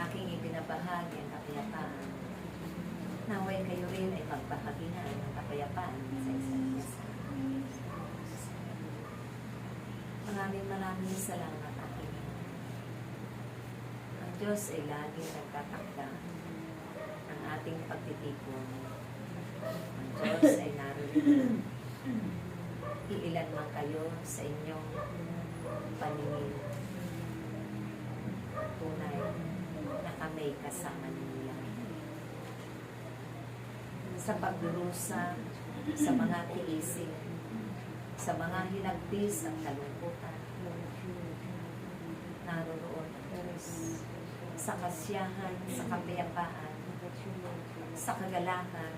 aking ibinabahagi ang kapayapaan. Naway kayo rin ay pagbahaginan ng kapayapaan sa isa't isa. Maraming salamat aking Ina. Ang Diyos ay laging nagtatakda ng ating pagtitipon. Ang Diyos ay naririnig. Iilan man kayo sa inyong paningin. Tunay na kami kasama ninyo. Sa pagdurusa, sa mga tiisin, sa mga hinagpis at kalungkutan, naroroon ang Diyos. Sa kasiyahan, sa kapayapaan, sa kagalakan,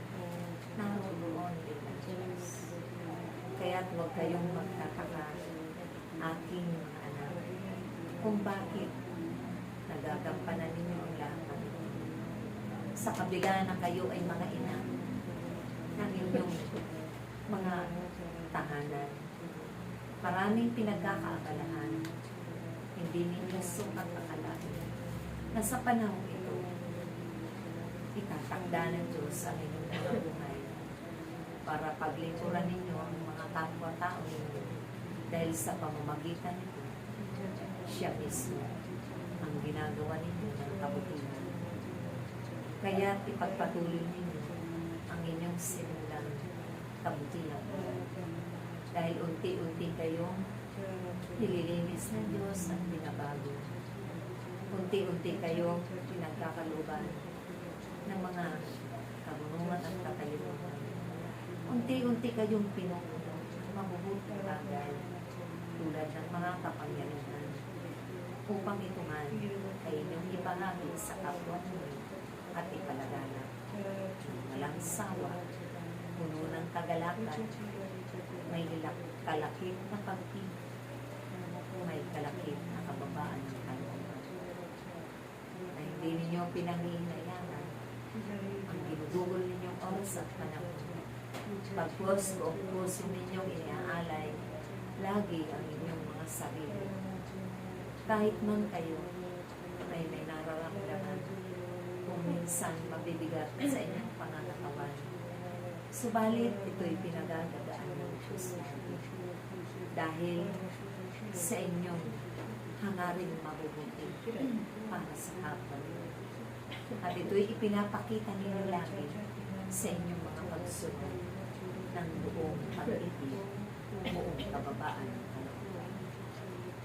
naroroon din ang Diyos. Kaya't huwag kayong magtataka, aking mga anak, kung bakit nagagampanan ninyo ang lahat. Sa kabila na kayo ay mga ina ng inyong mga tahanan, maraming pinagkakaabalahan, hindi ninyo sukat akalain na sa panahon ito, itatangda ng Diyos ang inyong mga buhay para paglingkuran ninyo ang mga kapwa-tao ninyo dahil sa pamamagitan nito, siya mismo ang ginagawa ninyo ng kabutihan. Kaya ipagpatuloy ninyo ang inyong simulang kabutihan. Dahil unti-unti kayong nililinis ng Diyos at binabago. Unti-unti kayong pinagkakaluban ng mga kabunungan at katalinuhan. Unti-unti kayong pinupuno ng mabubuting bagay tulad ng mga kapangyarihan upang ito man ay inyong ibahagi sa kapwa ninyo at ipalaganap ng walang sawa, puno ng kagalakan, may kalakip na pag-ibig, may kalakip na kababaan ng kalooban. Na hindi ninyo pinanghihinayaan ang ginugugol ninyong oras at panahon. Pagpos o puso ninyong iniaalay lagi ang inyong mga sarili. Kahit man kayo ay may nararamdaman kung minsan mabibigat sa inyong pangangatawan. Subalit ito'y pinagagagaan ng Diyos natin. Dahil sa inyong hangaring mabubuti para sa kapwa. At ito'y ipinapakita ninyo lagi sa inyong mga pagsunod ng buong pag-ibig, buong kababaan ng kalooban.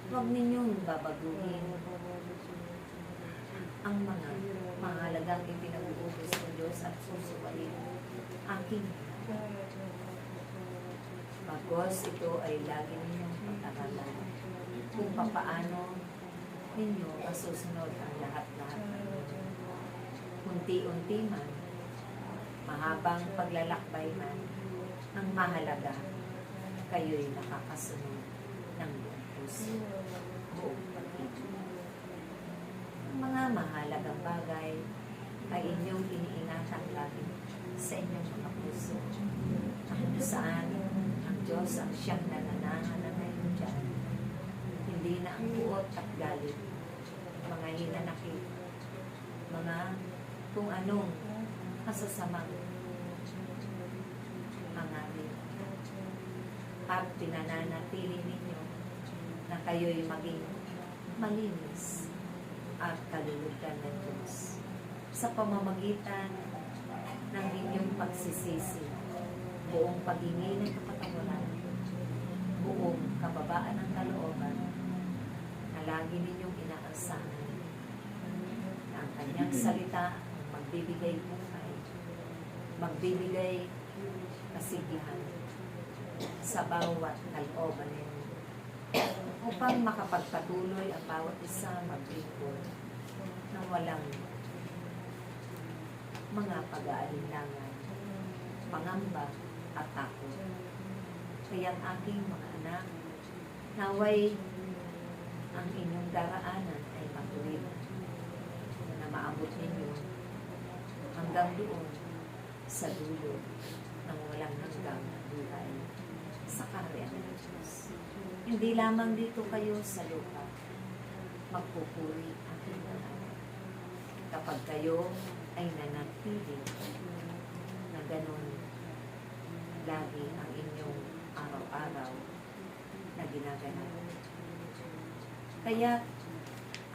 Huwag ninyong babaguhin ang mga mahalagang ipinag-uubos ng Diyos at susuwain aking bagos ito ay lagi ninyong pagkakalan kung papaano ninyo masusunod ang lahat-lahat ng inyo. Unti-unti man, mahabang paglalakbay man, ang mahalaga, kayo'y nakakasunod ng buong puso, buong pag-ibig. Ang mga mahalagang bagay ay inyong iniingatan lagi sa inyong mga puso. Kung saan ang Diyos ang siyang nananahan na ngayon dyan. Hindi na ang buot at galit, mga hinanakit, mga kung anong kasasamang hangarin. At pinananatili ninyo na kayo'y maging malinis at kalulugan ng Diyos sa pamamagitan ng inyong pagsisisi, buong paghingi ng kapatawaran, buong kababaan ng kalooban na lagi ninyong inaasahan na ang kanyang salita ang magbibigay buhay, magbibigay kasiglahan sa bawat kalooban ninyo upang makapagpatuloy ang bawat isa maglingkod ng walang mga pag-aalinlangan, pangamba at takot. Kaya ang aking mga anak, naway ang inyong daraanan ay matuwid na maabot ninyo hanggang doon sa dulo ng walang hanggang buhay sa kaharian ng Diyos. Hindi lamang dito kayo sa lupa magpupuri aking mga anak. kapag kayo ay nanatili na ganun lagi ang inyong araw-araw na ginaganap. Kaya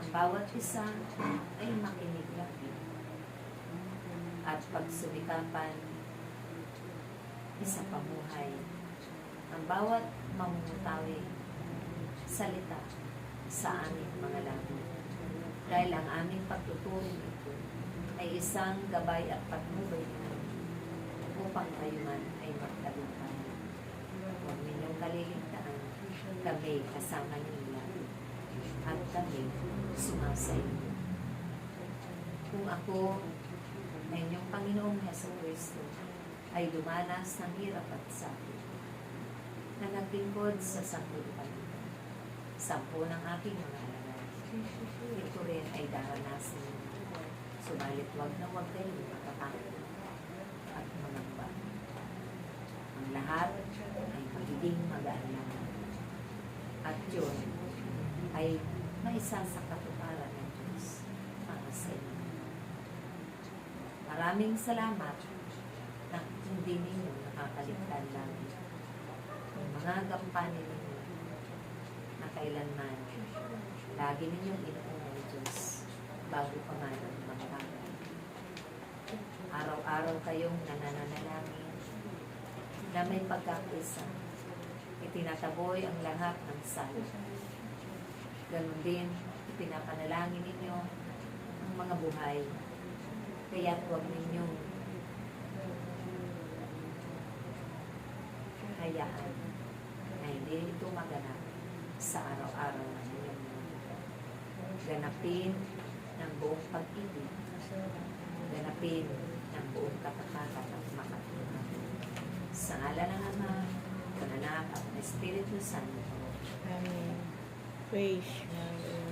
ang bawat isa ay makinig lagi at pagsumikapan isa pamuhay ang bawat mamumutawi salita sa aming mga labi. Dahil ang aming pagtuturing ito ay isang gabay at patnubay namin upang kayo man ay magtagumpay. Huwag ninyong kaliligtaan, kami kasama ninyo at kami sumasayo. Kung ako na inyong Panginoong Jesucristo ay dumanas ng hirap at sakit na naglingkod sa sanglipan, 10 ng aking mga alagad, ito rin ay daranasin ninyo. Subalit wag na wag kayong matatakot at mangamba. Ang lahat ay magiging magaan lang. At yun ay maisa sa katuparan ng Diyos para sa inyo. Maraming salamat na hindi ninyo nakakaligtan lang ang mga gampanin ninyo na kailanman lagi ninyong inuuna ng Diyos bago pa man ang mga bagay. Araw-araw kayong nananalangin na may pagkakaisa. Itinataboy ang lahat ng sala. Ganon din, ipinapanalangin ninyo ang mga buhay. Kaya't huwag ninyong hayaan na hindi ito maganap sa araw-araw na inyong mga. Ganapin ng buong pag-ibig. Ganapin ng buong katapatan at makatulad. Sa ngalan ng Ama, ng Anak, at ng Espiritu Santo. Amen. Praise God.